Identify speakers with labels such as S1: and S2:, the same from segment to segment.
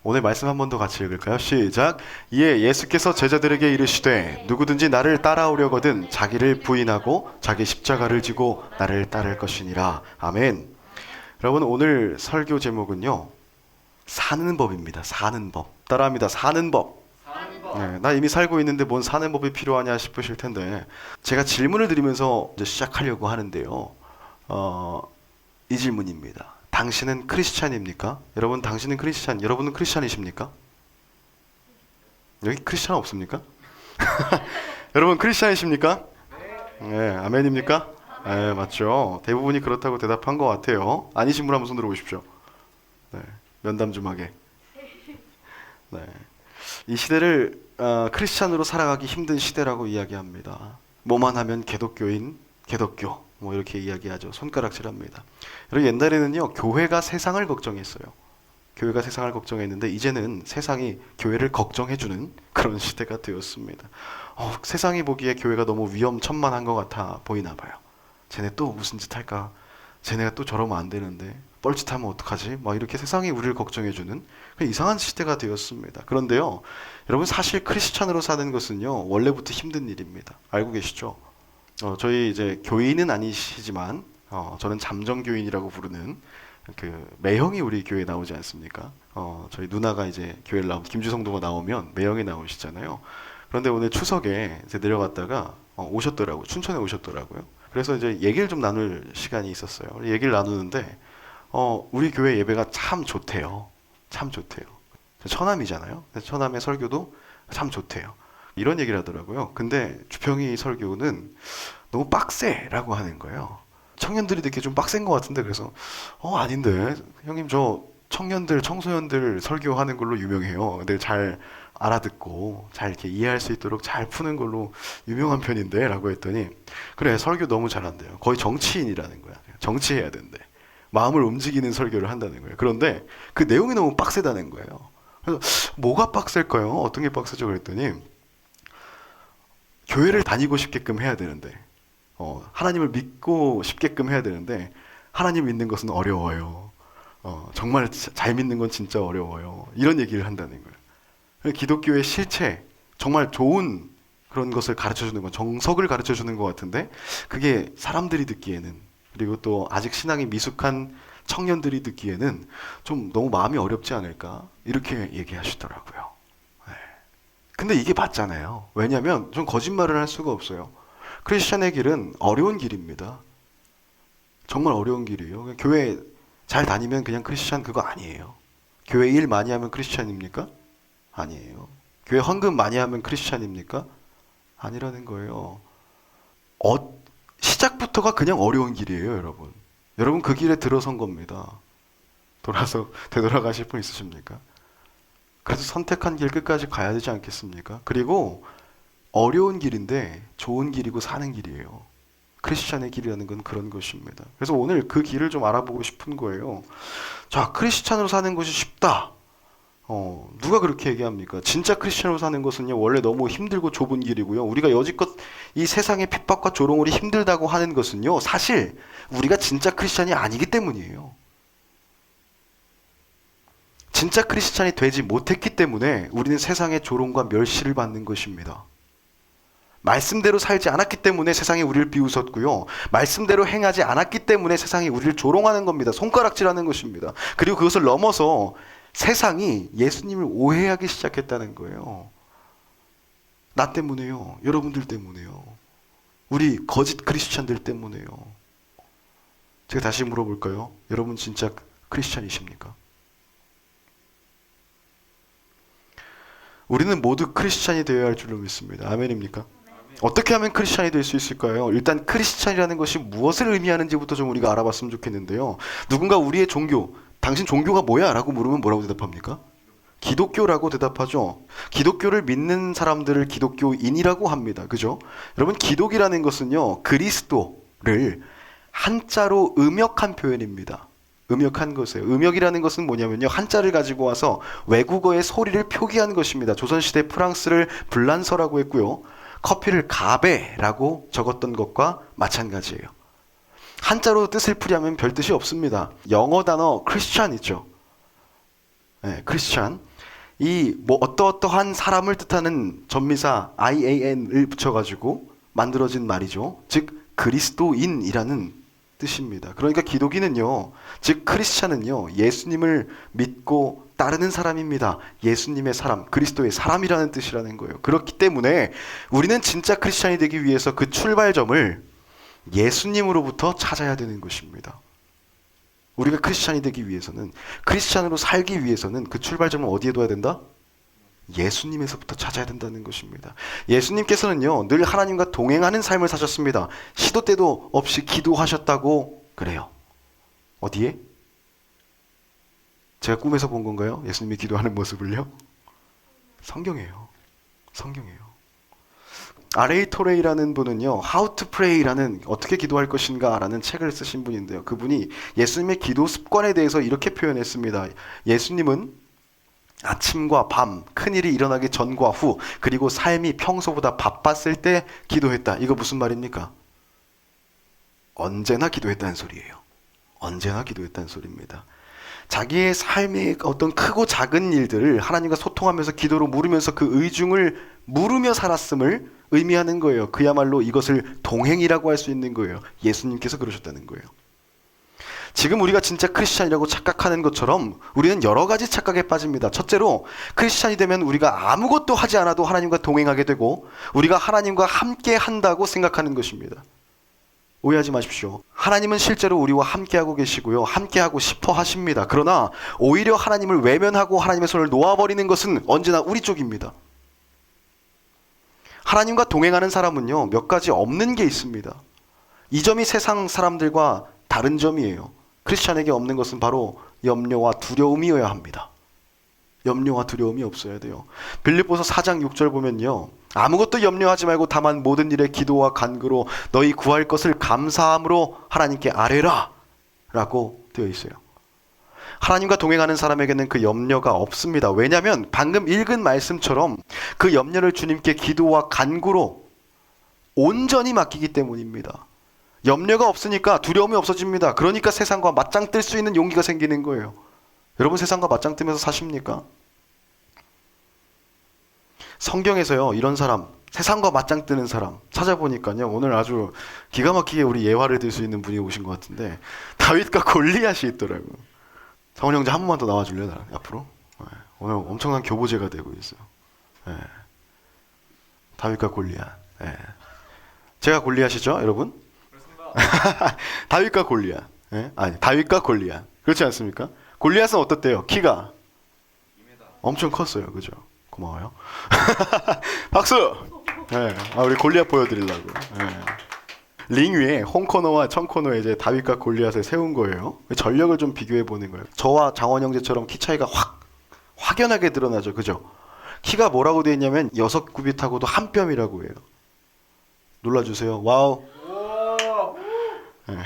S1: 오늘 말씀 한 번 더 같이 읽을까요? 시작. 이에 예수께서 제자들에게 이르시되 누구든지 나를 따라오려거든 자기를 부인하고 자기 십자가를 지고 나를 따를 것이니라. 아멘. 여러분, 오늘 설교 제목은요, 사는 법입니다. 사는 법. 따라합니다. 사는 법. 네, 나 이미 살고 있는데 뭔 사는 법이 필요하냐 싶으실 텐데, 제가 질문을 드리면서 이제 시작하려고 하는데요. 이 질문입니다. 당신은 크리스찬입니까? 여러분, 당신은 크리스찬, 여러분은 크리스찬이십니까? 여기 크리스찬 없습니까? 여러분 크리스찬이십니까? 네, 아멘입니까? 네, 맞죠. 대부분이 그렇다고 대답한 것 같아요. 아니신 분 한번 손 들어보십시오. 네, 면담 좀 하게. 네, 이 시대를 크리스찬으로 살아가기 힘든 시대라고 이야기합니다. 뭐만 하면 개독교인, 개독교 뭐 이렇게 이야기하죠. 손가락질합니다. 그리고 옛날에는요, 교회가 세상을 걱정했어요. 교회가 세상을 걱정했는데 이제는 세상이 교회를 걱정해주는 그런 시대가 되었습니다. 세상이 보기에 교회가 너무 위험천만한 것 같아 보이나 봐요. 쟤네 또 무슨 짓 할까? 쟤네가 또 저러면 안 되는데 뻘짓하면 어떡하지? 막 이렇게 세상이 우리를 걱정해주는 이상한 시대가 되었습니다. 그런데요, 여러분, 사실 크리스찬으로 사는 것은요, 원래부터 힘든 일입니다. 알고 계시죠? 저희 이제 교인은 아니시지만 저는 잠정교인이라고 부르는 그 매형이 우리 교회에 나오지 않습니까? 저희 누나가 이제 교회를 김주성도가 나오면 매형이 나오시잖아요. 그런데 오늘 추석에 이제 내려갔다가 오셨더라고요. 춘천에 오셨더라고요. 그래서 이제 얘기를 좀 나눌 시간이 있었어요. 얘기를 나누는데 우리 교회 예배가 참 좋대요. 참 좋대요. 처남이잖아요. 처남의 설교도 참 좋대요. 이런 얘기를 하더라고요. 근데 주평이 설교는 너무 빡세라고 하는 거예요. 청년들이 듣기에 좀 빡센 것 같은데, 그래서 아닌데 형님, 저 청년들 청소년들 설교하는 걸로 유명해요. 근데 잘 알아듣고 잘 이렇게 이해할 수 있도록 잘 푸는 걸로 유명한 편인데 라고 했더니, 그래, 설교 너무 잘한대요. 거의 정치인이라는 거야. 정치해야 된대. 마음을 움직이는 설교를 한다는 거예요. 그런데 그 내용이 너무 빡세다는 거예요. 그래서 뭐가 빡셀까요? 어떤 게 빡세죠? 그랬더니 교회를 다니고 싶게끔 해야 되는데, 하나님을 믿고 싶게끔 해야 되는데, 하나님 믿는 것은 어려워요. 정말 잘 믿는 건 진짜 어려워요. 이런 얘기를 한다는 거예요. 기독교의 실체, 정말 좋은 그런 것을 가르쳐주는 건, 정석을 가르쳐주는 것 같은데, 그게 사람들이 듣기에는, 그리고 또 아직 신앙이 미숙한 청년들이 듣기에는 좀 너무 마음이 어렵지 않을까? 이렇게 얘기하시더라고요. 네. 근데 이게 맞잖아요. 왜냐하면 좀 거짓말을 할 수가 없어요. 크리스천의 길은 어려운 길입니다. 정말 어려운 길이에요. 교회 잘 다니면 그냥 크리스천 그거 아니에요. 교회 일 많이 하면 크리스천입니까? 아니에요. 교회 헌금 많이 하면 크리스천입니까? 아니라는 거예요. 시작부터가 그냥 어려운 길이에요, 여러분. 여러분 그 길에 들어선 겁니다. 되돌아가실 분 있으십니까? 그래서 선택한 길 끝까지 가야 되지 않겠습니까? 그리고 어려운 길인데 좋은 길이고 사는 길이에요. 크리스찬의 길이라는 건 그런 것입니다. 그래서 오늘 그 길을 좀 알아보고 싶은 거예요. 자, 크리스찬으로 사는 것이 쉽다. 누가 그렇게 얘기합니까? 진짜 크리스찬으로 사는 것은요, 원래 너무 힘들고 좁은 길이고요. 우리가 여지껏 이 세상의 핍박과 조롱을 힘들다고 하는 것은요, 사실 우리가 진짜 크리스찬이 아니기 때문이에요. 진짜 크리스찬이 되지 못했기 때문에 우리는 세상의 조롱과 멸시를 받는 것입니다. 말씀대로 살지 않았기 때문에 세상이 우리를 비웃었고요. 말씀대로 행하지 않았기 때문에 세상이 우리를 조롱하는 겁니다. 손가락질하는 것입니다. 그리고 그것을 넘어서 세상이 예수님을 오해하기 시작했다는 거예요. 나 때문에요. 여러분들 때문에요. 우리 거짓 크리스찬들 때문에요. 제가 다시 물어볼까요? 여러분 진짜 크리스찬이십니까? 우리는 모두 크리스찬이 되어야 할 줄로 믿습니다. 아멘입니까? 어떻게 하면 크리스찬이 될 수 있을까요? 일단 크리스찬이라는 것이 무엇을 의미하는지부터 좀 우리가 알아봤으면 좋겠는데요. 누군가 우리의 종교, 당신 종교가 뭐야? 라고 물으면 뭐라고 대답합니까? 기독교라고 대답하죠. 기독교를 믿는 사람들을 기독교인이라고 합니다. 그죠? 여러분, 기독이라는 것은요, 그리스도를 한자로 음역한 표현입니다. 음역한 것이에요. 음역이라는 것은 뭐냐면요, 한자를 가지고 와서 외국어의 소리를 표기한 것입니다. 조선시대 프랑스를 불란서라고 했고요, 커피를 가베라고 적었던 것과 마찬가지예요. 한자로 뜻을 풀이하면 별 뜻이 없습니다. 영어 단어 크리스찬 있죠. 네, 크리스찬. 이 뭐 어떠어떠한 사람을 뜻하는 전미사 IAN을 붙여가지고 만들어진 말이죠. 즉 그리스도인이라는 뜻입니다. 그러니까 기독인은요, 즉 크리스찬은요, 예수님을 믿고 따르는 사람입니다. 예수님의 사람, 그리스도의 사람이라는 뜻이라는 거예요. 그렇기 때문에 우리는 진짜 크리스찬이 되기 위해서 그 출발점을 예수님으로부터 찾아야 되는 것입니다. 우리가 크리스찬이 되기 위해서는, 크리스찬으로 살기 위해서는 그 출발점을 어디에 둬야 된다? 예수님에서부터 찾아야 된다는 것입니다. 예수님께서는요, 늘 하나님과 동행하는 삶을 사셨습니다. 시도 때도 없이 기도하셨다고 그래요. 어디에? 제가 꿈에서 본 건가요? 예수님이 기도하는 모습을요? 성경이에요. 성경이에요. R.A. 토레이라는 분은요, How to Pray라는 어떻게 기도할 것인가 라는 책을 쓰신 분인데요. 그분이 예수님의 기도 습관에 대해서 이렇게 표현했습니다. 예수님은 아침과 밤, 큰일이 일어나기 전과 후, 그리고 삶이 평소보다 바빴을 때 기도했다. 이거 무슨 말입니까? 언제나 기도했다는 소리예요. 언제나 기도했다는 소리입니다. 자기의 삶의 어떤 크고 작은 일들을 하나님과 소통하면서 기도로 물으면서 그 의중을 물으며 살았음을 의미하는 거예요. 그야말로 이것을 동행이라고 할 수 있는 거예요. 예수님께서 그러셨다는 거예요. 지금 우리가 진짜 크리스찬이라고 착각하는 것처럼 우리는 여러 가지 착각에 빠집니다. 첫째로 크리스찬이 되면 우리가 아무것도 하지 않아도 하나님과 동행하게 되고 우리가 하나님과 함께 한다고 생각하는 것입니다. 오해하지 마십시오. 하나님은 실제로 우리와 함께하고 계시고요. 함께하고 싶어 하십니다. 그러나 오히려 하나님을 외면하고 하나님의 손을 놓아버리는 것은 언제나 우리 쪽입니다. 하나님과 동행하는 사람은요, 몇 가지 없는 게 있습니다. 이 점이 세상 사람들과 다른 점이에요. 크리스찬에게 없는 것은 바로 염려와 두려움이어야 합니다. 염려와 두려움이 없어야 돼요. 빌립보서 4장 6절 보면요, 아무것도 염려하지 말고 다만 모든 일에 기도와 간구로 너희 구할 것을 감사함으로 하나님께 아뢰라 라고 되어 있어요. 하나님과 동행하는 사람에게는 그 염려가 없습니다. 왜냐하면 방금 읽은 말씀처럼 그 염려를 주님께 기도와 간구로 온전히 맡기기 때문입니다. 염려가 없으니까 두려움이 없어집니다. 그러니까 세상과 맞짱 뜰 수 있는 용기가 생기는 거예요. 여러분 세상과 맞짱 뜨면서 사십니까? 성경에서요, 이런 사람, 세상과 맞짱 뜨는 사람 찾아보니까요, 오늘 아주 기가 막히게 우리 예화를 들 수 있는 분이 오신 것 같은데 다윗과 골리앗이 있더라고요. 성원 형제 한 번만 더 나와줄래요? 나랑 앞으로? 네. 오늘 엄청난 교보제가 되고 있어요. 네. 다윗과 골리앗. 네. 제가 골리앗이죠, 여러분? 다윗과 골리앗. 네? 아니, 다윗과 골리앗. 그렇지 않습니까? 골리앗은 어떻대요? 키가 엄청 컸어요. 그죠? 고마워요. 박수! 네. 우리 골리앗 보여드리려고. 네. 링 위에 홈코너와 청코너에 이제 다윗과 골리앗을 세운 거예요. 전력을 좀 비교해 보는 거예요. 저와 장원 형제처럼 키 차이가 확연하게 드러나죠. 그죠? 키가 뭐라고 되어 있냐면 6규빗하고도 한 뼘이라고 해요. 놀라주세요. 와우. 네.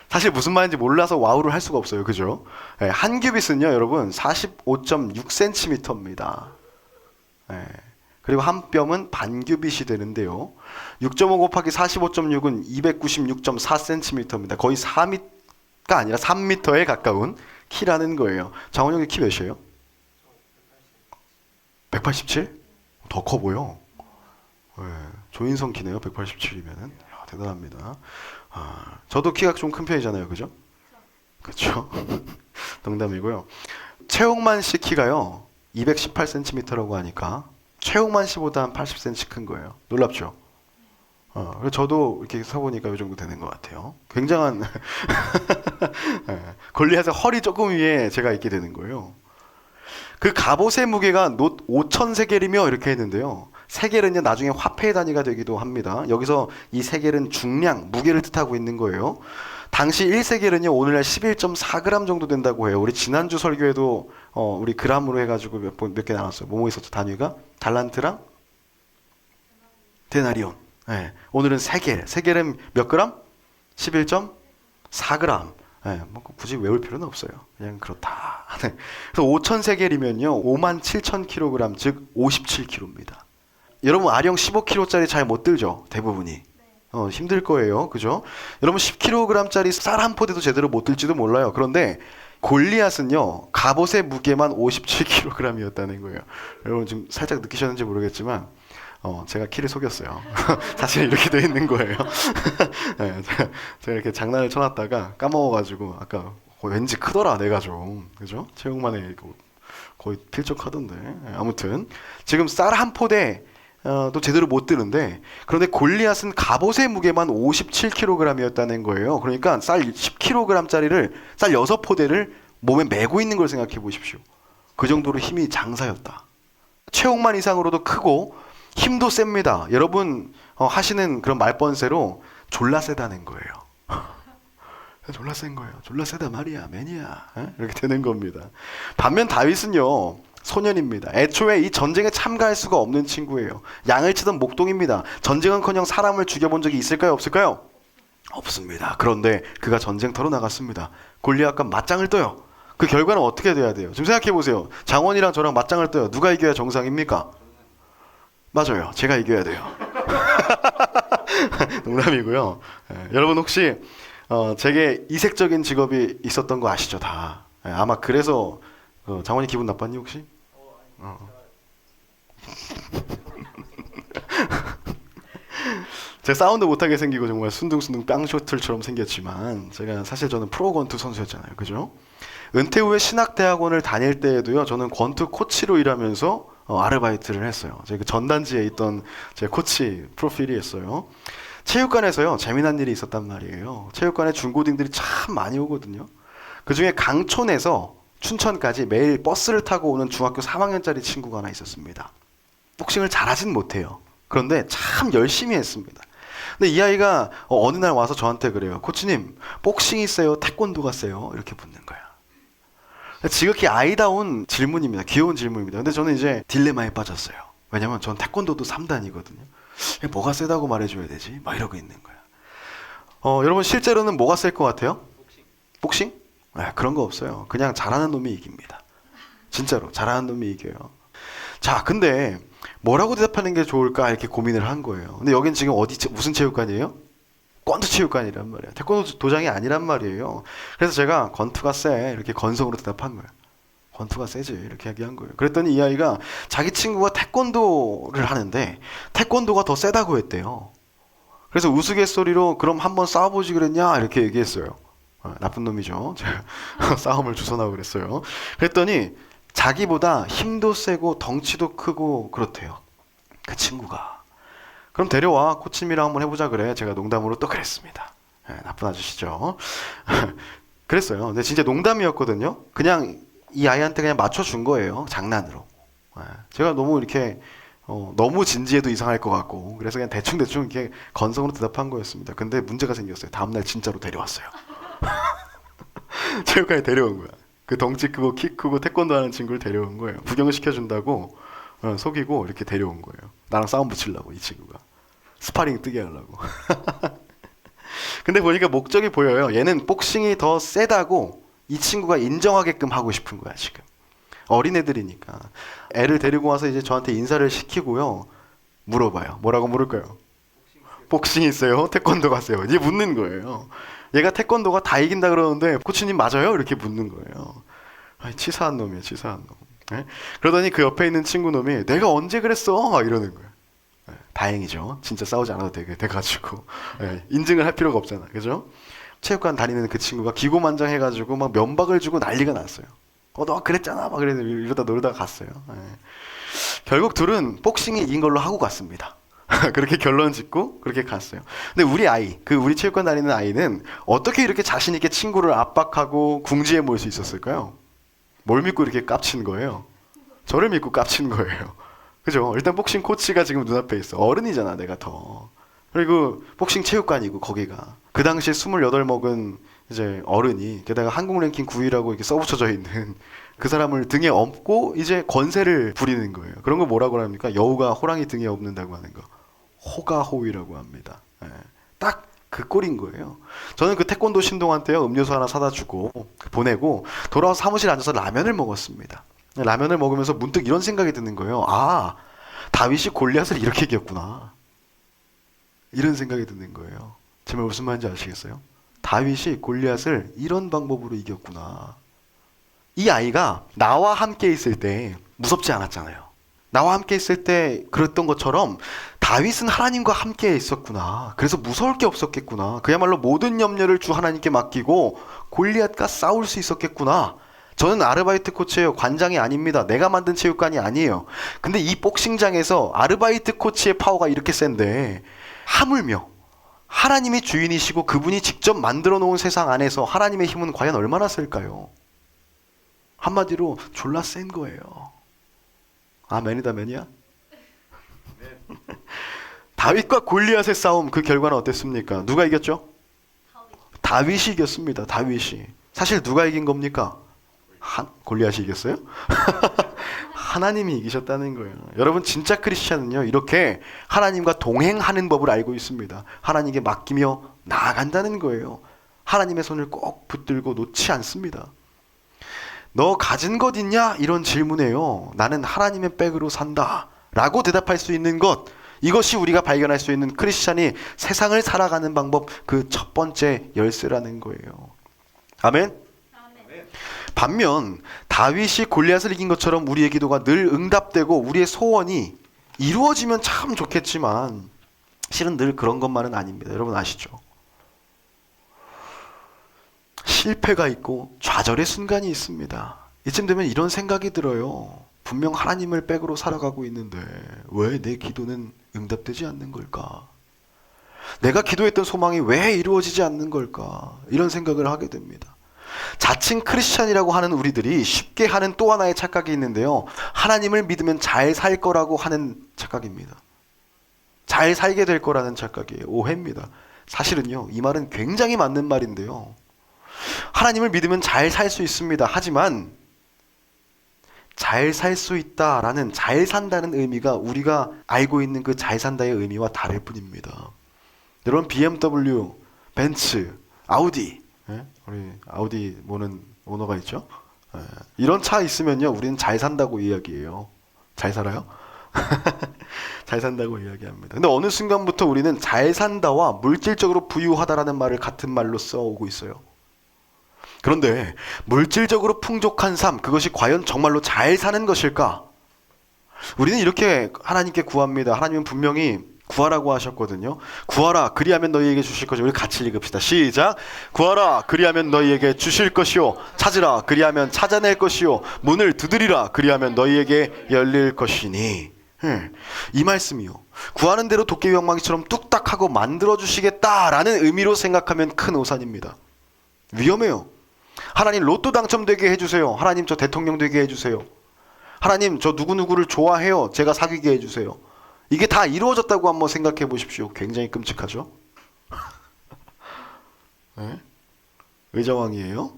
S1: 사실 무슨 말인지 몰라서 와우를 할 수가 없어요. 그죠? 네. 한 규빗은요, 여러분 45.6cm입니다. 네. 그리고 한 뼘은 반 규빗이 되는데요. 6.5 곱하기 45.6은 296.4cm입니다. 거의 4m가 아니라 3m에 가까운 키라는 거예요. 장원 형이 키 몇이에요? 187? 더 커 보여. 네. 조인성 키네요. 187이면은. 대단합니다. 저도 키가 좀 큰 편이잖아요. 그죠? 그렇죠? 농담이고요. 최홍만 씨 키가요, 218cm라고 하니까 최홍만 씨보다 한 80cm 큰 거예요. 놀랍죠? 그래서 저도 이렇게 서보니까 이 정도 되는 것 같아요. 굉장한 네. 골리앗의 허리 조금 위에 제가 있게 되는 거예요. 그 갑옷의 무게가 놋 5,000세겔이며 이렇게 했는데요. 세겔은요, 나중에 화폐의 단위가 되기도 합니다. 여기서 이 세겔은 중량, 무게를 뜻하고 있는 거예요. 당시 1세겔은요, 오늘날 11.4g 정도 된다고 해요. 우리 지난주 설교에도 우리 그람으로 해가지고 몇 개 나왔어요. 뭐뭐 있었죠? 단위가? 달란트랑 데나리온. 네. 오늘은 세겔. 세겔은 몇 그램? 11.4g. 네. 뭐 굳이 외울 필요는 없어요. 그냥 그렇다. 네. 그래서 5,000세겔이면요, 57,000kg, 즉 57kg입니다. 여러분 아령 15kg짜리 잘 못 들죠? 대부분이. 힘들 거예요. 그죠? 여러분 10kg짜리 쌀 한 포대도 제대로 못 들지도 몰라요. 그런데 골리앗은요 갑옷의 무게만 57kg이었다는 거예요. 여러분 지금 살짝 느끼셨는지 모르겠지만 제가 키를 속였어요. 사실 이렇게 돼 있는 거예요. 네, 제가 이렇게 장난을 쳐놨다가 까먹어가지고 아까 왠지 크더라 내가 좀 그죠? 체육만에 거의 필적하던데. 네, 아무튼 지금 쌀 한 포대 또 제대로 못 드는데 그런데 골리앗은 갑옷의 무게만 57kg이었다는 거예요. 그러니까 쌀 10kg짜리를 쌀 6포대를 몸에 메고 있는 걸 생각해 보십시오. 그 정도로 힘이 장사였다. 체육만 이상으로도 크고 힘도 셉니다. 여러분 하시는 그런 말번세로 졸라 세다는 거예요. 졸라 센 거예요. 졸라 세다 말이야 매니아. 이렇게 되는 겁니다. 반면 다윗은요 소년입니다. 애초에 이 전쟁에 참가할 수가 없는 친구예요. 양을 치던 목동입니다. 전쟁은커녕 사람을 죽여본 적이 있을까요? 없을까요? 없습니다. 그런데 그가 전쟁터로 나갔습니다. 골리앗과 맞짱을 떠요. 그 결과는 어떻게 돼야 돼요? 지금 생각해 보세요. 장원이랑 저랑 맞짱을 떠요. 누가 이겨야 정상입니까? 맞아요. 제가 이겨야 돼요. 농담이고요. 여러분 혹시 제게 이색적인 직업이 있었던 거 아시죠? 다. 아마 그래서 장원이 기분 나빴니 혹시? 제가 사운드 못하게 생기고 정말 순둥순둥 빵쇼틀처럼 생겼지만 제가 사실 저는 프로 권투 선수였잖아요. 그죠? 은퇴 후에 신학대학원을 다닐 때에도요. 저는 권투 코치로 일하면서 아르바이트를 했어요. 제가 그 전단지에 있던 제 코치 프로필이었어요. 체육관에서요. 재미난 일이 있었단 말이에요. 체육관에 중고딩들이 참 많이 오거든요. 그중에 강촌에서 춘천까지 매일 버스를 타고 오는 중학교 3학년짜리 친구가 하나 있었습니다. 복싱을 잘하진 못해요. 그런데 참 열심히 했습니다. 근데 이 아이가 어느 날 와서 저한테 그래요. 코치님, 복싱이 세요? 태권도가 세요? 이렇게 묻는 거야. 지극히 아이다운 질문입니다. 귀여운 질문입니다. 근데 저는 이제 딜레마에 빠졌어요. 왜냐면 전 태권도도 3단이거든요. 뭐가 세다고 말해줘야 되지? 막 이러고 있는 거야. 여러분 실제로는 뭐가 셀 것 같아요? 복싱? 그런 거 없어요. 그냥 잘하는 놈이 이깁니다. 진짜로 잘하는 놈이 이겨요. 자, 근데 뭐라고 대답하는 게 좋을까 이렇게 고민을 한 거예요. 근데 여긴 지금 무슨 체육관이에요? 권투 체육관이란 말이에요. 태권도 도장이 아니란 말이에요. 그래서 제가 권투가 세 이렇게 건성으로 대답한 거예요. 권투가 세지 이렇게 얘기한 거예요. 그랬더니 이 아이가 자기 친구가 태권도를 하는데 태권도가 더 세다고 했대요. 그래서 우스갯소리로 그럼 한번 싸워보지 그랬냐 이렇게 얘기했어요. 나쁜 놈이죠. 제가 싸움을 주선하고 그랬어요. 그랬더니 자기보다 힘도 세고 덩치도 크고 그렇대요. 그 친구가. 그럼 데려와. 코치미랑 한번 해보자 그래. 제가 농담으로 또 그랬습니다. 나쁜 아저씨죠. 그랬어요. 근데 진짜 농담이었거든요. 그냥 이 아이한테 그냥 맞춰준 거예요. 장난으로. 제가 너무 이렇게 너무 진지해도 이상할 것 같고 그래서 그냥 대충 이렇게 건성으로 대답한 거였습니다. 근데 문제가 생겼어요. 다음날 진짜로 데려왔어요. 체육관에 데려온 거야. 그 덩치 크고 키 크고 태권도 하는 친구를 데려온 거예요. 구경시켜준다고 속이고 이렇게 데려온 거예요. 나랑 싸움 붙이려고 이 친구가. 스파링 뜨게 하려고. 근데 보니까 목적이 보여요. 얘는 복싱이 더 세다고 이 친구가 인정하게끔 하고 싶은 거야 지금. 어린애들이니까. 애를 데리고 와서 이제 저한테 인사를 시키고요. 물어봐요. 뭐라고 물을까요? 복싱이 있어요? 태권도가 세요? 이제 묻는 거예요. 얘가 태권도가 다 이긴다 그러는데 코치님 맞아요? 이렇게 묻는 거예요. 치사한 놈이야 치사한 놈. 네? 그러더니 그 옆에 있는 친구 놈이 내가 언제 그랬어? 이러는 거예요. 네, 다행이죠. 진짜 싸우지 않아도 돼가지고 네, 인증을 할 필요가 없잖아. 그죠? 체육관 다니는 그 친구가 기고만장해가지고 막 면박을 주고 난리가 났어요. 너 그랬잖아. 막 이러다 놀다가 갔어요. 네. 결국 둘은 복싱이 이긴 걸로 하고 갔습니다. 그렇게 결론 짓고 그렇게 갔어요. 근데 우리 아이, 우리 체육관 다니는 아이는 어떻게 이렇게 자신 있게 친구를 압박하고 궁지에 몰 수 있었을까요? 뭘 믿고 이렇게 깝친 거예요? 저를 믿고 깝친 거예요. 그죠? 일단 복싱 코치가 지금 눈앞에 있어. 어른이잖아, 내가 더. 그리고 복싱 체육관이고 거기가. 그 당시에 28 먹은 이제 어른이 게다가 한국 랭킹 9위라고 이렇게 써붙여져 있는 그 사람을 등에 업고 이제 권세를 부리는 거예요. 그런 거 뭐라고 합니까? 여우가 호랑이 등에 업는다고 하는 거. 호가호위라고 합니다. 딱 그 꼴인 거예요. 저는 그 태권도 신동한테요 음료수 하나 사다 주고 보내고 돌아와서 사무실에 앉아서 라면을 먹었습니다. 라면을 먹으면서 문득 이런 생각이 드는 거예요. 아, 다윗이 골리앗을 이렇게 이겼구나. 이런 생각이 드는 거예요. 제 말 무슨 말인지 아시겠어요? 다윗이 골리앗을 이런 방법으로 이겼구나. 이 아이가 나와 함께 있을 때 무섭지 않았잖아요. 나와 함께 있을 때 그랬던 것처럼 다윗은 하나님과 함께 있었구나. 그래서 무서울 게 없었겠구나. 그야말로 모든 염려를 주 하나님께 맡기고 골리앗과 싸울 수 있었겠구나. 저는 아르바이트 코치예요. 관장이 아닙니다. 내가 만든 체육관이 아니에요. 근데 이 복싱장에서 아르바이트 코치의 파워가 이렇게 센데, 하물며 하나님이 주인이시고 그분이 직접 만들어 놓은 세상 안에서 하나님의 힘은 과연 얼마나 셀까요? 한마디로 졸라 센 거예요. 아멘이다 맨이야? 다윗과 골리앗의 싸움, 그 결과는 어땠습니까? 누가 이겼죠? 다윗이 이겼습니다. 다윗이. 사실 누가 이긴 겁니까? 골리앗이 이겼어요? 하나님이 이기셨다는 거예요. 여러분, 진짜 크리스찬은요, 이렇게 하나님과 동행하는 법을 알고 있습니다. 하나님께 맡기며 나아간다는 거예요. 하나님의 손을 꼭 붙들고 놓지 않습니다. 너 가진 것 있냐? 이런 질문에요, 나는 하나님의 백으로 산다 라고 대답할 수 있는 것, 이것이 우리가 발견할 수 있는 크리스찬이 세상을 살아가는 방법, 그 첫 번째 열쇠라는 거예요. 아멘? 반면 다윗이 골리앗을 이긴 것처럼 우리의 기도가 늘 응답되고 우리의 소원이 이루어지면 참 좋겠지만 실은 늘 그런 것만은 아닙니다. 여러분 아시죠? 실패가 있고 좌절의 순간이 있습니다. 이쯤 되면 이런 생각이 들어요. 분명 하나님을 백으로 살아가고 있는데 왜 내 기도는 응답되지 않는 걸까? 내가 기도했던 소망이 왜 이루어지지 않는 걸까? 이런 생각을 하게 됩니다. 자칭 크리스찬이라고 하는 우리들이 쉽게 하는 또 하나의 착각이 있는데요, 하나님을 믿으면 잘 살 거라고 하는 착각입니다. 잘 살게 될 거라는 착각이에요. 오해입니다. 사실은요, 이 말은 굉장히 맞는 말인데요, 하나님을 믿으면 잘 살 수 있습니다. 하지만 잘 살 수 있다라는, 잘 산다는 의미가 우리가 알고 있는 그 잘 산다의 의미와 다를 뿐입니다. 여러분, BMW, 벤츠, 아우디, 우리 아우디 모는 오너가 있죠? 이런 차 있으면요, 우리는 잘 산다고 이야기해요. 잘 살아요? 잘 산다고 이야기합니다. 근데 어느 순간부터 우리는 잘 산다와 물질적으로 부유하다라는 말을 같은 말로 써오고 있어요. 그런데 물질적으로 풍족한 삶, 그것이 과연 정말로 잘 사는 것일까? 우리는 이렇게 하나님께 구합니다. 하나님은 분명히 구하라고 하셨거든요. 구하라, 그리하면 너희에게 주실 것이요. 우리 같이 읽읍시다. 시작. 구하라, 그리하면 너희에게 주실 것이요. 찾으라, 그리하면 찾아낼 것이요. 문을 두드리라, 그리하면 너희에게 열릴 것이니. 이 말씀이요, 구하는 대로 도깨비 방망이처럼 뚝딱하고 만들어주시겠다라는 의미로 생각하면 큰 오산입니다. 위험해요. 하나님 로또 당첨되게 해주세요. 하나님 저 대통령 되게 해주세요. 하나님 저 누구누구를 좋아해요. 제가 사귀게 해주세요. 이게 다 이루어졌다고 한번 생각해 보십시오. 굉장히 끔찍하죠? 네? 의자왕이에요?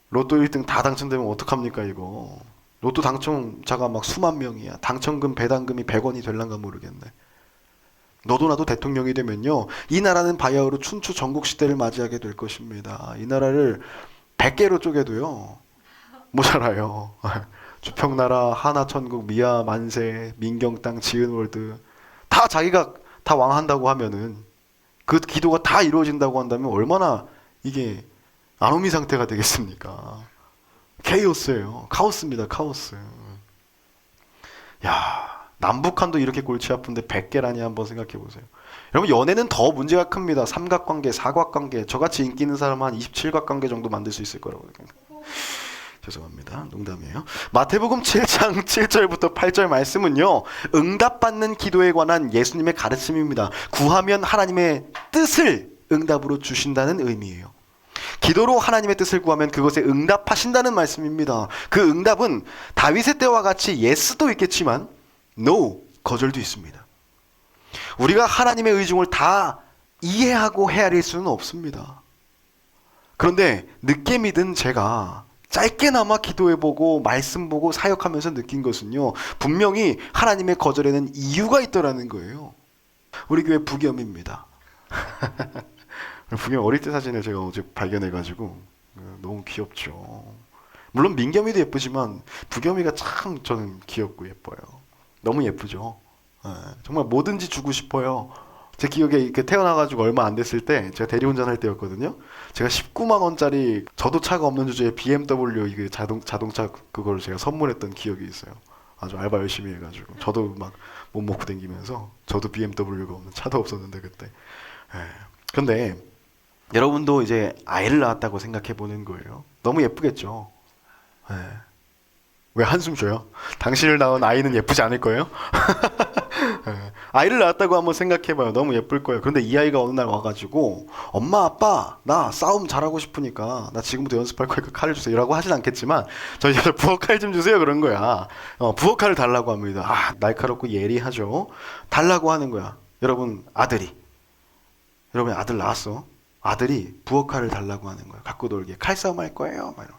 S1: 로또 1등 다 당첨되면 어떡합니까 이거? 로또 당첨자가 막 수만 명이야. 당첨금 배당금이 100원이 될란가 모르겠네. 너도 나도 대통령이 되면요, 이 나라는 바야흐로 춘추 전국시대를 맞이하게 될 것입니다. 이 나라를 100개로 쪼개도요 모자라요. 주평나라, 하나천국, 미아, 만세, 민경땅, 지은월드 다 자기가 다 왕한다고 하면은, 그 기도가 다 이루어진다고 한다면 얼마나 이게 아노미 상태가 되겠습니까? 케이오스예요. 카오스입니다. 카오스. 야, 남북한도 이렇게 골치 아픈데 100개라니 한번 생각해 보세요. 여러분, 연애는 더 문제가 큽니다. 삼각관계, 사각관계, 저같이 인기 있는 사람은 한 27각관계 정도 만들 수 있을 거라고 생각합니다. 죄송합니다. 농담이에요. 마태복음 7장 7절부터 8절 말씀은요, 응답받는 기도에 관한 예수님의 가르침입니다. 구하면 하나님의 뜻을 응답으로 주신다는 의미예요. 기도로 하나님의 뜻을 구하면 그것에 응답하신다는 말씀입니다. 그 응답은 다윗의 때와 같이 예스도 있겠지만 no, 거절도 있습니다. 우리가 하나님의 의중을 다 이해하고 헤아릴 수는 없습니다. 그런데 늦게 믿은 제가 짧게나마 기도해보고 말씀 보고 사역하면서 느낀 것은요, 분명히 하나님의 거절에는 이유가 있더라는 거예요. 우리 교회 부겸입니다. 부겸 어릴 때 사진을 제가 어제 발견해가지고 너무 귀엽죠. 물론 민겸이도 예쁘지만 부겸이가 참 저는 귀엽고 예뻐요. 너무 예쁘죠. 정말 뭐든지 주고 싶어요. 제 기억에 이렇게 태어나가지고 얼마 안 됐을 때 제가 대리운전할 때였거든요. 제가 19만 원짜리 저도 차가 없는 주제에 BMW 이게 자동차 그걸 제가 선물했던 기억이 있어요. 아주 알바 열심히 해가지고 저도 막 못 먹고 다니면서 저도 BMW가 없는 차도 없었는데 그때. 예. 근데 여러분도 이제 아이를 낳았다고 생각해 보는 거예요. 너무 예쁘겠죠. 예. 왜 한숨 쉬어요? 당신을 낳은 아이는 예쁘지 않을 거예요? 예. 아이를 낳았다고 한번 생각해봐요. 너무 예쁠 거예요. 그런데 이 아이가 어느 날 와가지고 엄마 아빠 나 싸움 잘하고 싶으니까 나 지금부터 연습할 거니까 칼을 주세요 라고 하진 않겠지만 저희 집에 부엌칼 좀 주세요 그런 거야. 부엌칼을 달라고 합니다. 아, 날카롭고 예리하죠. 달라고 하는 거야. 여러분 아들이 여러분 아들 낳았어. 아들이 부엌칼을 달라고 하는 거야. 갖고 놀게. 칼싸움 할 거예요. 막 이런.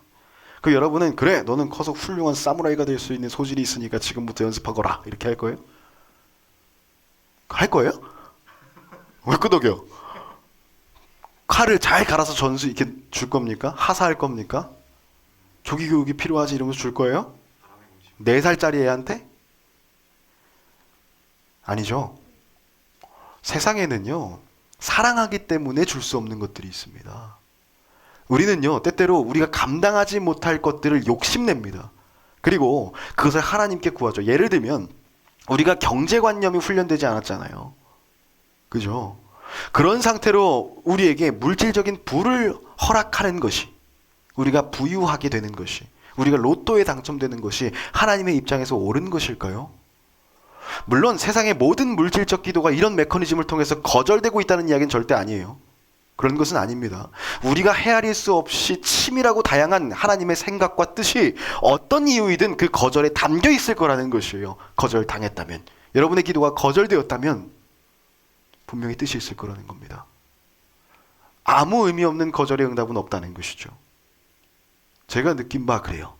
S1: 그 여러분은 그래 너는 커서 훌륭한 사무라이가 될 수 있는 소질이 있으니까 지금부터 연습하거라 이렇게 할 거예요? 할 거예요? 왜 끄덕여? 칼을 잘 갈아서 전수 이렇게 줄 겁니까? 하사할 겁니까? 조기 교육이 필요하지 이러면서 줄 거예요? 4살짜리 애한테? 아니죠. 세상에는요 사랑하기 때문에 줄 수 없는 것들이 있습니다. 우리는요 때때로 우리가 감당하지 못할 것들을 욕심냅니다. 그리고 그것을 하나님께 구하죠. 예를 들면 우리가 경제관념이 훈련되지 않았잖아요. 그죠? 그런 상태로 우리에게 물질적인 부를 허락하는 것이, 우리가 부유하게 되는 것이, 우리가 로또에 당첨되는 것이 하나님의 입장에서 옳은 것일까요? 물론 세상의 모든 물질적 기도가 이런 메커니즘을 통해서 거절되고 있다는 이야기는 절대 아니에요. 그런 것은 아닙니다. 우리가 헤아릴 수 없이 치밀하고 다양한 하나님의 생각과 뜻이 어떤 이유이든 그 거절에 담겨 있을 거라는 것이에요. 거절당했다면, 여러분의 기도가 거절되었다면 분명히 뜻이 있을 거라는 겁니다. 아무 의미 없는 거절의 응답은 없다는 것이죠. 제가 느낀 바 그래요.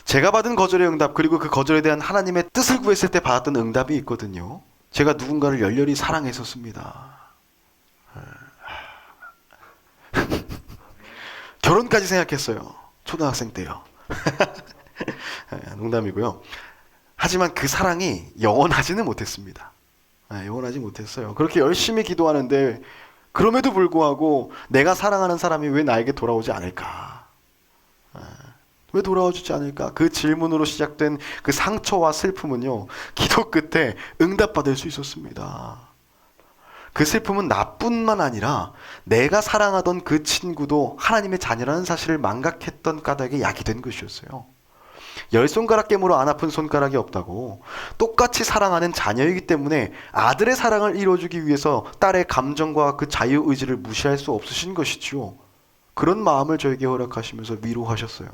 S1: 제가 받은 거절의 응답, 그리고 그 거절에 대한 하나님의 뜻을 구했을 때 받았던 응답이 있거든요. 제가 누군가를 열렬히 사랑했었습니다. 결혼까지 생각했어요. 초등학생 때요. 농담이고요. 하지만 그 사랑이 영원하지는 못했습니다. 영원하지 못했어요. 그렇게 열심히 기도하는데 그럼에도 불구하고 내가 사랑하는 사람이 왜 나에게 돌아오지 않을까? 왜 돌아와주지 않을까? 그 질문으로 시작된 그 상처와 슬픔은요, 기도 끝에 응답받을 수 있었습니다. 그 슬픔은 나뿐만 아니라 내가 사랑하던 그 친구도 하나님의 자녀라는 사실을 망각했던 까닭에 약이 된 것이었어요. 10손가락 깨물어 안 아픈 손가락이 없다고, 똑같이 사랑하는 자녀이기 때문에 아들의 사랑을 이루어주기 위해서 딸의 감정과 그 자유의지를 무시할 수 없으신 것이지요. 그런 마음을 저에게 허락하시면서 위로하셨어요.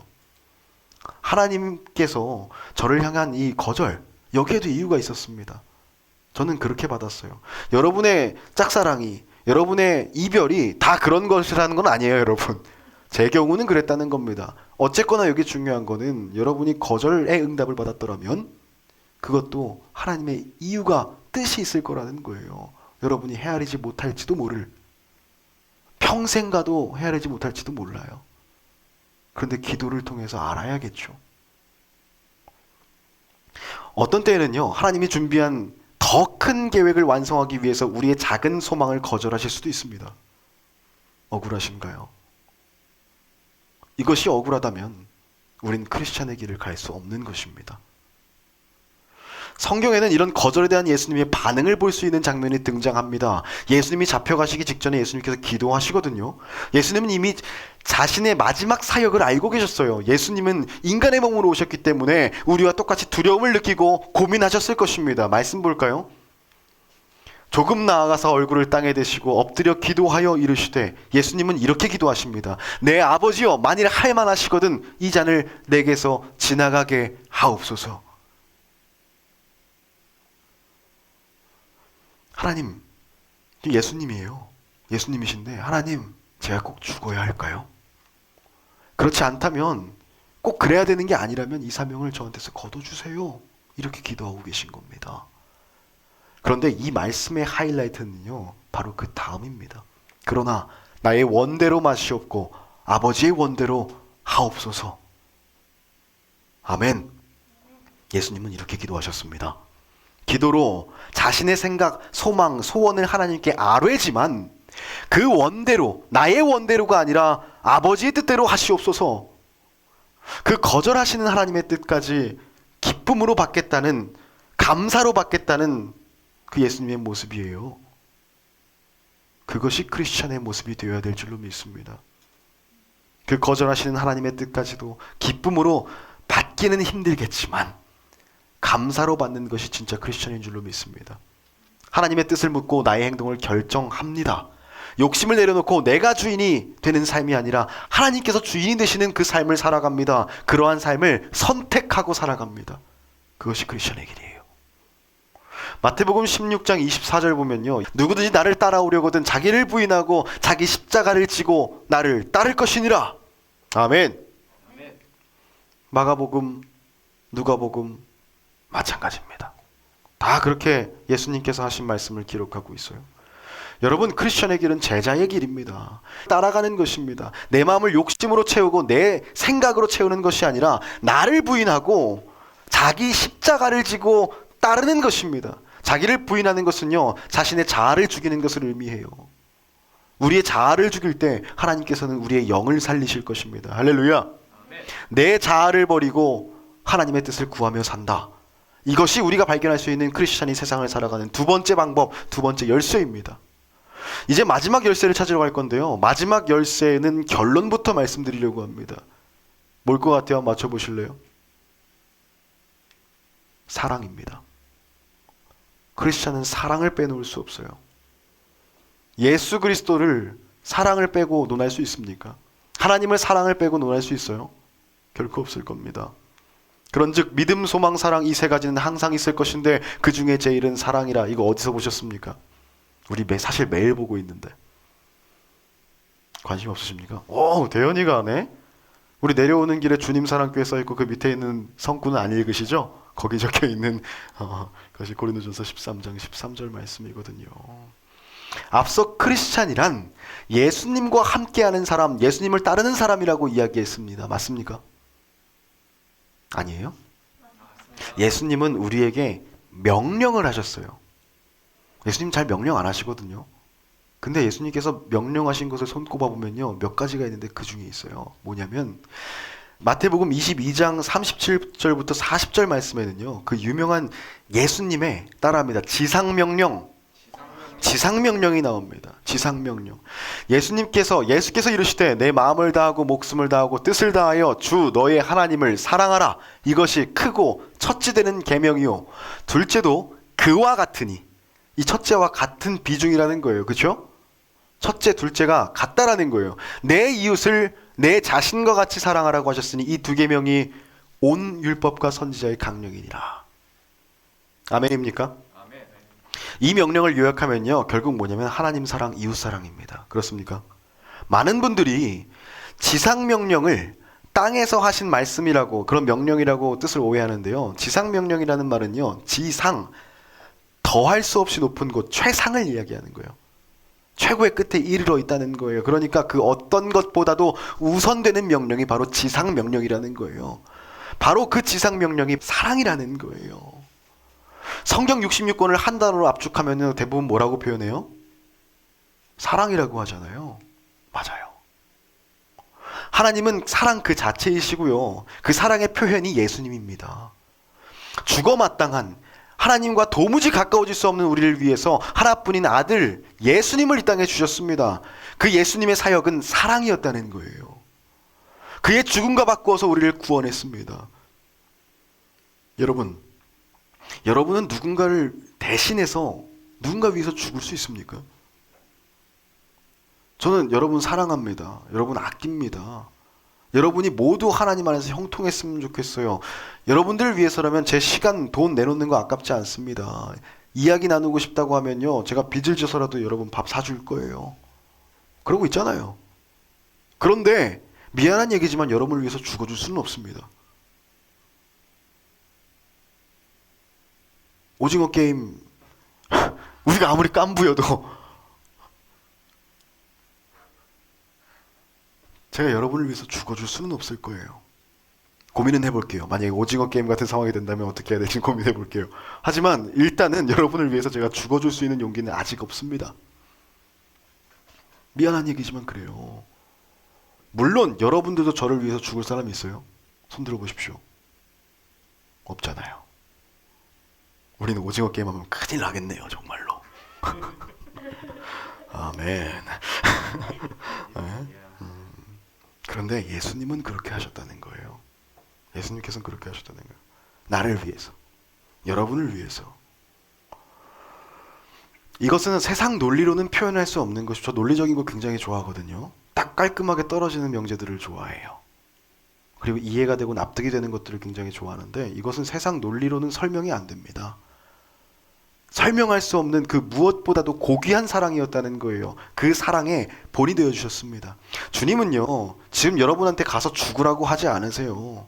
S1: 하나님께서 저를 향한 이 거절, 여기에도 이유가 있었습니다. 저는 그렇게 받았어요. 여러분의 짝사랑이, 여러분의 이별이 다 그런 것이라는 건 아니에요, 여러분. 제 경우는 그랬다는 겁니다. 어쨌거나 여기 중요한 거는 여러분이 거절의 응답을 받았더라면 그것도 하나님의 이유가, 뜻이 있을 거라는 거예요. 여러분이 헤아리지 못할지도 모를, 평생 가도 헤아리지 못할지도 몰라요. 그런데 기도를 통해서 알아야겠죠. 어떤 때에는요, 하나님이 준비한 더 큰 계획을 완성하기 위해서 우리의 작은 소망을 거절하실 수도 있습니다. 억울하신가요? 이것이 억울하다면 우린 크리스찬의 길을 갈 수 없는 것입니다. 성경에는 이런 거절에 대한 예수님의 반응을 볼 수 있는 장면이 등장합니다. 예수님이 잡혀가시기 직전에 예수님께서 기도하시거든요. 예수님은 이미 자신의 마지막 사역을 알고 계셨어요. 예수님은 인간의 몸으로 오셨기 때문에 우리와 똑같이 두려움을 느끼고 고민하셨을 것입니다. 말씀 볼까요? 조금 나아가서 얼굴을 땅에 대시고 엎드려 기도하여 이르시되, 예수님은 이렇게 기도하십니다. 내 아버지여, 만일 할 만하시거든 이 잔을 내게서 지나가게 하옵소서. 하나님, 예수님이에요. 예수님이신데, 하나님, 제가 꼭 죽어야 할까요? 그렇지 않다면, 꼭 그래야 되는 게 아니라면 이 사명을 저한테서 거둬주세요. 이렇게 기도하고 계신 겁니다. 그런데 이 말씀의 하이라이트는요, 바로 그 다음입니다. 그러나 나의 원대로 마시옵고 아버지의 원대로 하옵소서. 아멘. 예수님은 이렇게 기도하셨습니다. 기도로 자신의 생각, 소망, 소원을 하나님께 아뢰지만 그 원대로, 나의 원대로가 아니라 아버지의 뜻대로 하시옵소서, 그 거절하시는 하나님의 뜻까지 기쁨으로 받겠다는, 감사로 받겠다는 그 예수님의 모습이에요. 그것이 크리스찬의 모습이 되어야 될 줄로 믿습니다. 그 거절하시는 하나님의 뜻까지도 기쁨으로 받기는 힘들겠지만 감사로 받는 것이 진짜 크리스찬인 줄로 믿습니다. 하나님의 뜻을 묻고 나의 행동을 결정합니다. 욕심을 내려놓고 내가 주인이 되는 삶이 아니라 하나님께서 주인이 되시는 그 삶을 살아갑니다. 그러한 삶을 선택하고 살아갑니다. 그것이 크리스찬의 길이에요. 마태복음 16장 24절 보면요, 누구든지 나를 따라오려거든 자기를 부인하고 자기 십자가를 지고 나를 따를 것이니라. 아멘. 마가복음, 누가복음 마찬가지입니다. 다 그렇게 예수님께서 하신 말씀을 기록하고 있어요. 여러분, 크리스천의 길은 제자의 길입니다. 따라가는 것입니다. 내 마음을 욕심으로 채우고 내 생각으로 채우는 것이 아니라 나를 부인하고 자기 십자가를 지고 따르는 것입니다. 자기를 부인하는 것은요, 자신의 자아를 죽이는 것을 의미해요. 우리의 자아를 죽일 때 하나님께서는 우리의 영을 살리실 것입니다. 할렐루야. 내 자아를 버리고 하나님의 뜻을 구하며 산다. 이것이 우리가 발견할 수 있는 크리스찬이 세상을 살아가는 두 번째 방법, 두 번째 열쇠입니다. 이제 마지막 열쇠를 찾으러 갈 건데요, 마지막 열쇠는 결론부터 말씀드리려고 합니다. 뭘 것 같아요? 맞춰보실래요? 사랑입니다. 크리스찬은 사랑을 빼놓을 수 없어요. 예수 그리스도를 사랑을 빼고 논할 수 있습니까? 하나님을 사랑을 빼고 논할 수 있어요? 결코 없을 겁니다. 그런즉 믿음, 소망, 사랑, 이 세 가지는 항상 있을 것인데 그 중에 제일은 사랑이라. 이거 어디서 보셨습니까? 우리 사실 매일 보고 있는데 관심 없으십니까? 오, 대현이가 하네. 우리 내려오는 길에 주님 사랑교회 써있고 그 밑에 있는 성구는 안 읽으시죠? 거기 적혀있는 그것이 고린도전서 13장 13절 말씀이거든요. 앞서 크리스찬이란 예수님과 함께하는 사람, 예수님을 따르는 사람이라고 이야기했습니다. 맞습니까? 아니에요? 예수님은 우리에게 명령을 하셨어요. 예수님 잘 명령 안 하시거든요. 근데 예수님께서 명령하신 것을 손꼽아 보면요, 몇 가지가 있는데 그 중에 있어요. 뭐냐면 마태복음 22장 37절부터 40절 말씀에는요, 그 유명한 예수님의, 따라합니다, 지상명령이 나옵니다. 지상명령. 예수께서 이르시되 내 마음을 다하고 목숨을 다하고 뜻을 다하여 주 너의 하나님을 사랑하라. 이것이 크고 첫째되는 계명이요 둘째도 그와 같으니. 이 첫째와 같은 비중이라는 거예요. 그렇죠? 첫째, 둘째가 같다라는 거예요. 내 이웃을 내 자신과 같이 사랑하라고 하셨으니 이 두 계명이 온 율법과 선지자의 강령이니라. 아멘입니까? 이 명령을 요약하면요, 결국 뭐냐면 하나님 사랑, 이웃 사랑입니다. 그렇습니까? 많은 분들이 지상명령을 땅에서 하신 말씀이라고, 그런 명령이라고 뜻을 오해하는데요, 지상명령이라는 말은요, 지상, 더할 수 없이 높은 곳, 최상을 이야기하는 거예요. 최고의 끝에 이르러 있다는 거예요. 그러니까 그 어떤 것보다도 우선되는 명령이 바로 지상명령이라는 거예요. 바로 그 지상명령이 사랑이라는 거예요. 성경 66권을 한 단어로 압축하면 대부분 뭐라고 표현해요? 사랑이라고 하잖아요. 맞아요. 하나님은 사랑 그 자체이시고요, 그 사랑의 표현이 예수님입니다. 죽어마땅한, 하나님과 도무지 가까워질 수 없는 우리를 위해서 하나뿐인 아들 예수님을 이 땅에 주셨습니다. 그 예수님의 사역은 사랑이었다는 거예요. 그의 죽음과 바꾸어서 우리를 구원했습니다. 여러분은 누군가를 대신해서 누군가 위해서 죽을 수 있습니까? 저는 여러분 사랑합니다. 여러분 아낍니다. 여러분이 모두 하나님 안에서 형통했으면 좋겠어요. 여러분들을 위해서라면 제 시간, 돈 내놓는 거 아깝지 않습니다. 이야기 나누고 싶다고 하면요, 제가 빚을 져서라도 여러분 밥 사줄 거예요. 그러고 있잖아요. 그런데 미안한 얘기지만 여러분을 위해서 죽어줄 수는 없습니다. 오징어 게임 우리가 아무리 깐부여도 제가 여러분을 위해서 죽어줄 수는 없을 거예요. 고민은 해볼게요. 만약에 오징어 게임 같은 상황이 된다면 어떻게 해야 될지 고민해볼게요. 하지만 일단은 여러분을 위해서 제가 죽어줄 수 있는 용기는 아직 없습니다. 미안한 얘기지만 그래요. 물론 여러분들도 저를 위해서 죽을 사람이 있어요? 손 들어보십시오. 없잖아요. 우리는 오징어 게임하면 큰일 나겠네요, 정말로. 아멘. 네? 그런데 예수님은 그렇게 하셨다는 거예요. 예수님께서는 그렇게 하셨다는 거예요. 나를 위해서, 여러분을 위해서. 이것은 세상 논리로는 표현할 수 없는 것이죠. 저 논리적인 거 굉장히 좋아하거든요. 딱 깔끔하게 떨어지는 명제들을 좋아해요. 그리고 이해가 되고 납득이 되는 것들을 굉장히 좋아하는데 이것은 세상 논리로는 설명이 안 됩니다. 설명할 수 없는 그 무엇보다도 고귀한 사랑이었다는 거예요. 그 사랑에 본이 되어주셨습니다. 주님은요, 지금 여러분한테 가서 죽으라고 하지 않으세요.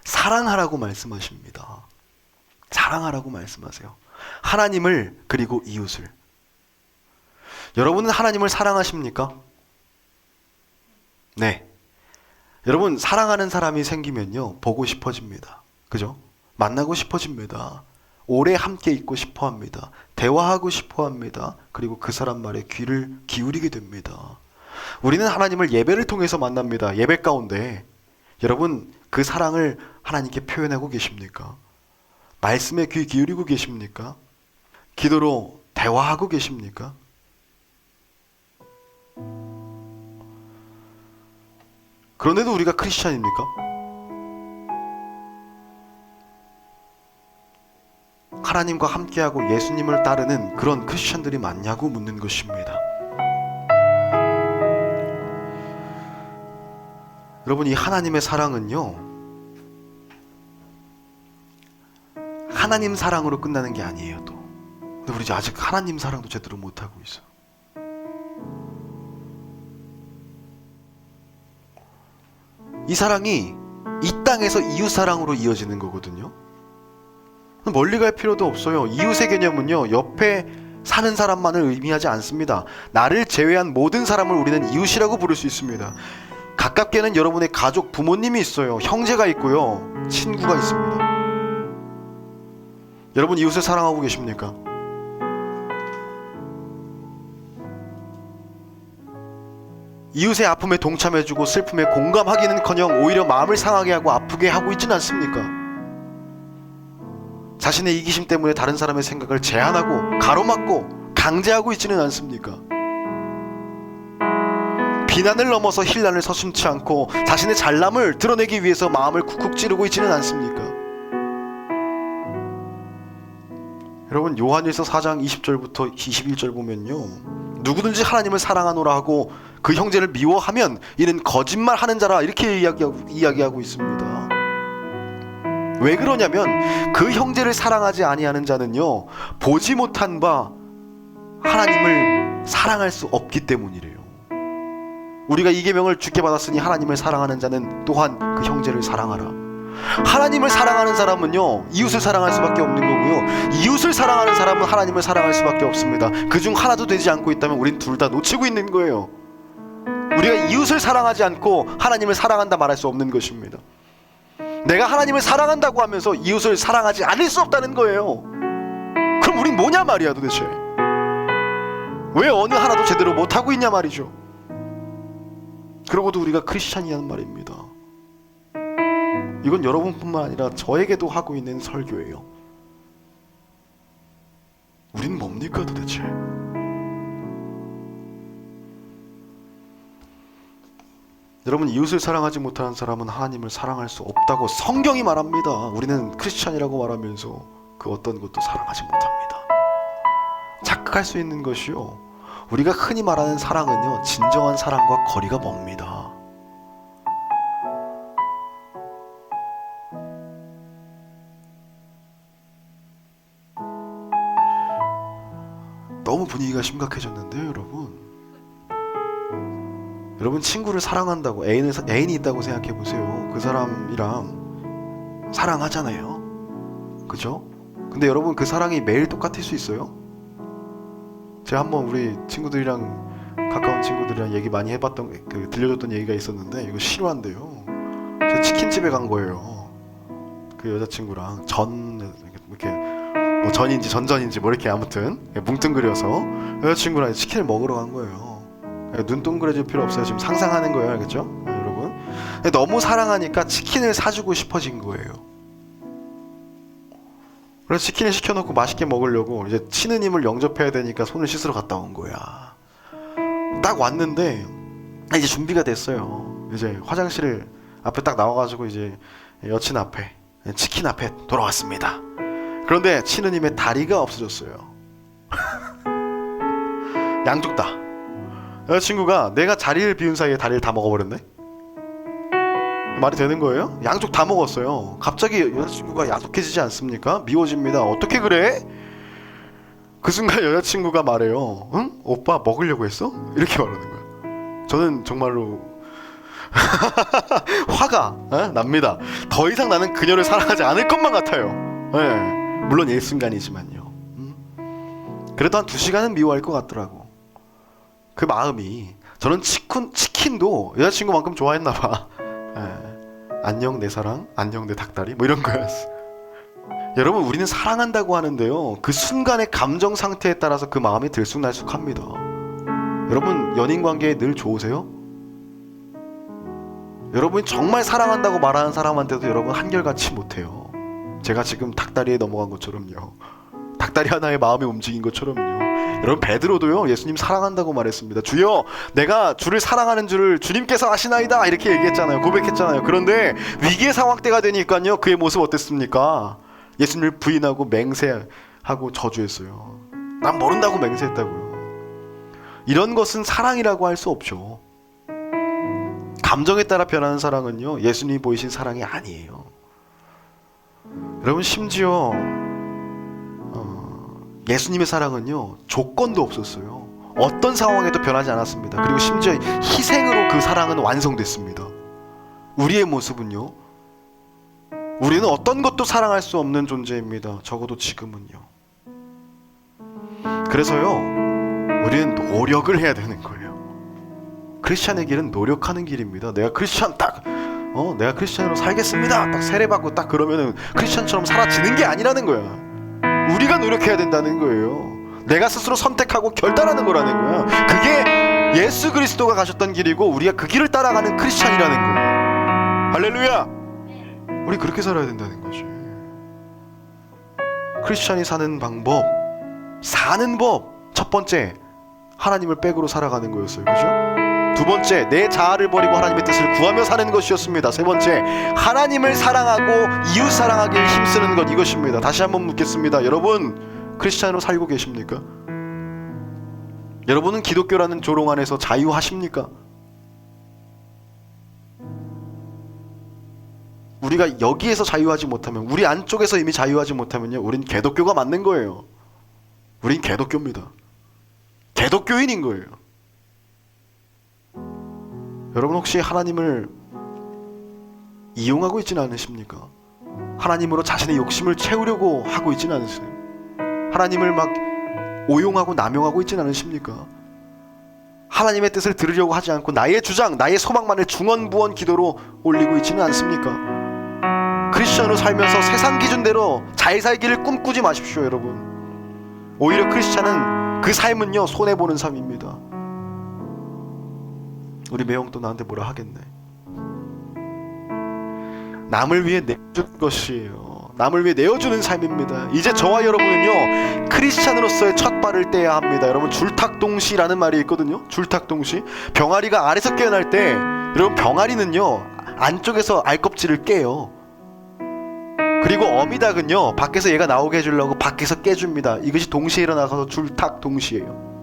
S1: 사랑하라고 말씀하십니다. 사랑하라고 말씀하세요. 하나님을 그리고 이웃을. 여러분은 하나님을 사랑하십니까? 네. 여러분 사랑하는 사람이 생기면요 보고 싶어집니다. 그죠? 만나고 싶어집니다. 오래 함께 있고 싶어합니다. 대화하고 싶어합니다. 그리고 그 사람 말에 귀를 기울이게 됩니다. 우리는 하나님을 예배를 통해서 만납니다. 예배 가운데 여러분 그 사랑을 하나님께 표현하고 계십니까? 말씀에 귀 기울이고 계십니까? 기도로 대화하고 계십니까? 그런데도 우리가 크리스찬입니까? 하나님과 함께하고 예수님을 따르는 그런 크리스찬들이 많냐고 묻는 것입니다. 여러분, 이 하나님의 사랑은요, 하나님 사랑으로 끝나는 게 아니에요. 또 근데 우리 아직 하나님 사랑도 제대로 못하고 있어. 이 사랑이 이 땅에서 이웃 사랑으로 이어지는 거거든요. 멀리 갈 필요도 없어요. 이웃의 개념은요, 옆에 사는 사람만을 의미하지 않습니다. 나를 제외한 모든 사람을 우리는 이웃이라고 부를 수 있습니다. 가깝게는 여러분의 가족, 부모님이 있어요. 형제가 있고요. 친구가 있습니다. 여러분 이웃을 사랑하고 계십니까? 이웃의 아픔에 동참해주고 슬픔에 공감하기는커녕 오히려 마음을 상하게 하고 아프게 하고 있지는 않습니까? 자신의 이기심 때문에 다른 사람의 생각을 제한하고 가로막고 강제하고 있지는 않습니까? 비난을 넘어서 힐난을 서슴지 않고 자신의 잘남을 드러내기 위해서 마음을 쿡쿡 찌르고 있지는 않습니까? 여러분 요한일서 4장 20절부터 21절 보면요, 누구든지 하나님을 사랑하노라 하고 그 형제를 미워하면 이는 거짓말하는 자라, 이렇게 이야기하고 있습니다. 왜 그러냐면 그 형제를 사랑하지 아니하는 자는요, 보지 못한 바 하나님을 사랑할 수 없기 때문이래요. 우리가 이 계명을 주께 받았으니 하나님을 사랑하는 자는 또한 그 형제를 사랑하라. 하나님을 사랑하는 사람은요, 이웃을 사랑할 수밖에 없는 거고요, 이웃을 사랑하는 사람은 하나님을 사랑할 수밖에 없습니다. 그중 하나도 되지 않고 있다면 우린 둘 다 놓치고 있는 거예요. 우리가 이웃을 사랑하지 않고 하나님을 사랑한다 말할 수 없는 것입니다. 내가 하나님을 사랑한다고 하면서 이웃을 사랑하지 않을 수 없다는 거예요. 그럼 우린 뭐냐 말이야 도대체. 왜 어느 하나도 제대로 못하고 있냐 말이죠. 그러고도 우리가 크리스찬이라는 말입니다. 이건 여러분뿐만 아니라 저에게도 하고 있는 설교예요. 우린 뭡니까 도대체? 여러분, 이웃을 사랑하지 못하는 사람은 하나님을 사랑할 수 없다고 성경이 말합니다. 우리는 크리스찬이라고 말하면서 그 어떤 것도 사랑하지 못합니다. 착각할 수 있는 것이요, 우리가 흔히 말하는 사랑은요, 진정한 사랑과 거리가 멉니다. 너무 분위기가 심각해졌는데요, 여러분 친구를 사랑한다고, 애인이 있다고 생각해 보세요. 그 사람이랑 사랑하잖아요, 그죠? 근데 여러분 그 사랑이 매일 똑같을 수 있어요? 제가 한번 우리 친구들이랑, 가까운 친구들이랑 얘기 많이 해봤던, 들려줬던 얘기가 있었는데 이거 실화인데요. 제가 치킨 치킨집에 간 거예요. 그 여자친구랑 이렇게 뭐 전인지 전전인지 뭐 이렇게 아무튼 뭉뚱그려서 여자친구랑 치킨을 먹으러 간 거예요. 눈 동그래질 필요 없어요. 지금 상상하는 거예요, 알겠죠? 여러분. 너무 사랑하니까 치킨을 사주고 싶어진 거예요. 그래서 치킨을 시켜놓고 맛있게 먹으려고 이제 치느님을 영접해야 되니까 손을 씻으러 갔다 온 거야. 딱 왔는데 이제 준비가 됐어요. 이제 화장실 앞에 딱 나와가지고 이제 여친 앞에 치킨 앞에 돌아왔습니다. 그런데 치느님의 다리가 없어졌어요. 양쪽 다. 여자친구가 내가 자리를 비운 사이에 다리를 다 먹어버렸네? 말이 되는 거예요? 양쪽 다 먹었어요. 갑자기 여자친구가 야속해지지 않습니까? 미워집니다. 어떻게 그래? 그 순간 여자친구가 말해요. 응? 오빠 먹으려고 했어? 이렇게 말하는 거예요. 저는 정말로 화가 납니다. 더 이상 나는 그녀를 사랑하지 않을 것만 같아요. 물론 일순간이지만요. 그래도 한 2시간은 미워할 것 같더라고. 그 마음이. 저는 치킨도 여자친구만큼 좋아했나 봐. 안녕 내 사랑, 안녕 내 닭다리 뭐 이런 거였어. 여러분, 우리는 사랑한다고 하는데요, 그 순간의 감정 상태에 따라서 그 마음이 들쑥날쑥합니다. 여러분, 연인관계에 늘 좋으세요? 여러분이 정말 사랑한다고 말하는 사람한테도 여러분 한결같이 못해요. 제가 지금 닭다리에 넘어간 것처럼요, 닭다리 하나에 마음이 움직인 것처럼요. 여러분, 베드로도요 예수님 사랑한다고 말했습니다. 주여, 내가 주를 사랑하는 줄을 주님께서 아시나이다 이렇게 얘기했잖아요. 고백했잖아요. 그런데 위기의 상황 때가 되니까요, 그의 모습 어땠습니까? 예수님을 부인하고 맹세하고 저주했어요. 난 모른다고 맹세했다고요. 이런 것은 사랑이라고 할 수 없죠. 감정에 따라 변하는 사랑은요, 예수님이 보이신 사랑이 아니에요. 여러분, 심지어 예수님의 사랑은요 조건도 없었어요. 어떤 상황에도 변하지 않았습니다. 그리고 심지어 희생으로 그 사랑은 완성됐습니다. 우리의 모습은요, 우리는 어떤 것도 사랑할 수 없는 존재입니다. 적어도 지금은요. 그래서요, 우리는 노력을 해야 되는 거예요. 크리스찬의 길은 노력하는 길입니다. 내가 크리스찬으로 살겠습니다 딱 세례받고 딱 그러면은 크리스찬처럼 살아지는 게 아니라는 거야. 우리가 노력해야 된다는 거예요. 내가 스스로 선택하고 결단하는 거라는 거야. 그게 예수 그리스도가 가셨던 길이고 우리가 그 길을 따라가는 크리스찬이라는 거예요. 할렐루야. 우리 그렇게 살아야 된다는 거지. 크리스찬이 사는 방법, 사는 법, 첫 번째 하나님을 백으로 살아가는 거였어요. 그죠? 두 번째, 내 자아를 버리고 하나님의 뜻을 구하며 사는 것이었습니다. 세 번째, 하나님을 사랑하고 이웃 사랑하기를 힘쓰는 것, 이것입니다. 다시 한번 묻겠습니다. 여러분, 크리스찬으로 살고 계십니까? 여러분은 기독교라는 조롱 안에서 자유하십니까? 우리가 여기에서 자유하지 못하면, 우리 안쪽에서 이미 자유하지 못하면요, 우린 개독교가 맞는 거예요. 우린 개독교입니다. 개독교인인 거예요. 여러분, 혹시 하나님을 이용하고 있지는 않으십니까? 하나님으로 자신의 욕심을 채우려고 하고 있지는 않으세요? 하나님을 막 오용하고 남용하고 있지는 않으십니까? 하나님의 뜻을 들으려고 하지 않고 나의 주장, 나의 소망만을 중언부언 기도로 올리고 있지는 않습니까? 크리스천으로 살면서 세상 기준대로 잘 살기를 꿈꾸지 마십시오, 여러분. 오히려 크리스천은 그 삶은요, 손해보는 삶입니다. 우리 매형 또 나한테 뭐라 하겠네. 남을 위해 내어주는 것이에요. 남을 위해 내어주는 삶입니다. 이제 저와 여러분은요, 크리스찬으로서의 첫 발을 떼야 합니다. 여러분, 줄탁동시라는 말이 있거든요. 줄탁동시. 병아리가 알에서 깨어날 때, 여러분, 병아리는요 안쪽에서 알껍질을 깨요. 그리고 어미닭은요, 밖에서 얘가 나오게 해주려고 밖에서 깨줍니다. 이것이 동시에 일어나서 줄탁동시예요.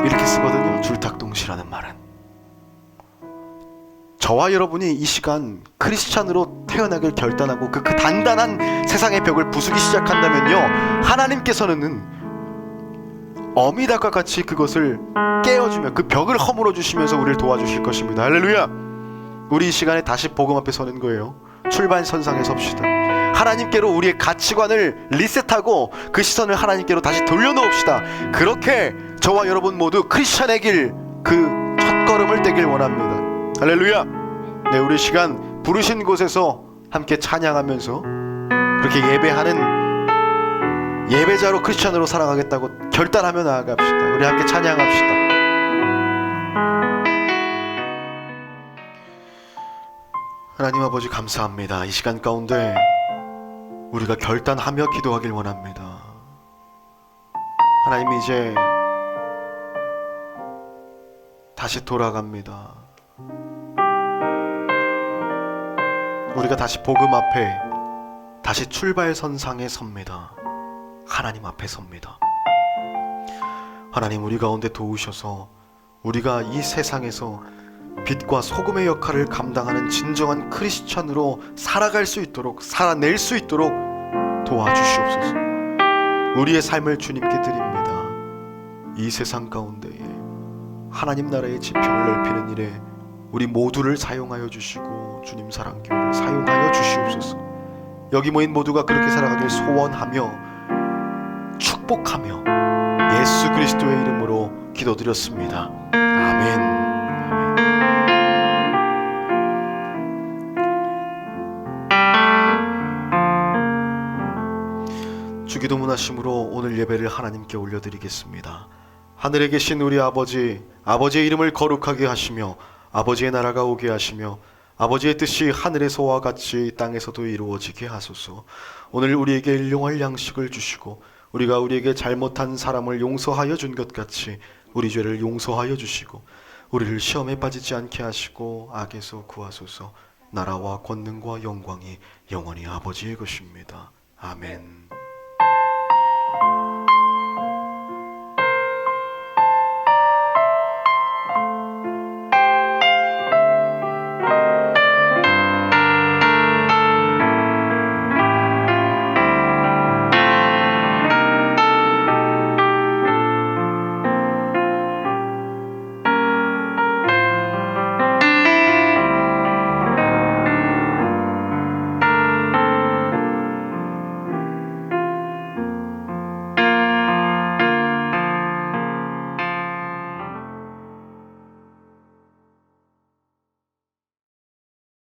S1: 이렇게 쓰거든요, 줄탁동시라는 말은. 저와 여러분이 이 시간 크리스찬으로 태어나길 결단하고 그 단단한 세상의 벽을 부수기 시작한다면요, 하나님께서는 어미닭과 같이 그것을 깨어주며 그 벽을 허물어 주시면서 우리를 도와주실 것입니다. 할렐루야. 우리 이 시간에 다시 복음 앞에 서는 거예요. 출발선상에 섭시다. 하나님께로 우리의 가치관을 리셋하고 그 시선을 하나님께로 다시 돌려놓읍시다. 그렇게 저와 여러분 모두 크리스찬의 길, 그 첫걸음을 떼길 원합니다. 할렐루야. 네, 우리 시간 부르신 곳에서 함께 찬양하면서 그렇게 예배하는 예배자로 크리스찬으로 살아가겠다고 결단하며 나아갑시다. 우리 함께 찬양합시다. 하나님 아버지 감사합니다. 이 시간 가운데 우리가 결단하며 기도하길 원합니다. 하나님, 이제 다시 돌아갑니다. 우리가 다시 복음 앞에, 다시 출발선상에 섭니다. 하나님 앞에 섭니다. 하나님, 우리 가운데 도우셔서 우리가 이 세상에서 빛과 소금의 역할을 감당하는 진정한 크리스찬으로 살아갈 수 있도록, 살아낼 수 있도록 도와주시옵소서. 우리의 삶을 주님께 드립니다. 이 세상 가운데에 하나님 나라의 지평을 넓히는 일에 우리 모두를 사용하여 주시고 주님 사랑교회를 사용하여 주시옵소서. 여기 모인 모두가 그렇게 살아가길 소원하며 축복하며 예수 그리스도의 이름으로 기도드렸습니다. 아멘. 주기도문 하심으로 오늘 예배를 하나님께 올려드리겠습니다. 하늘에 계신 우리 아버지, 아버지의 이름을 거룩하게 하시며 아버지의 나라가 오게 하시며 아버지의 뜻이 하늘에서와 같이 땅에서도 이루어지게 하소서. 오늘 우리에게 일용할 양식을 주시고 우리가 우리에게 잘못한 사람을 용서하여 준 것 같이 우리 죄를 용서하여 주시고 우리를 시험에 빠지지 않게 하시고 악에서 구하소서. 나라와 권능과 영광이 영원히 아버지의 것입니다. 아멘.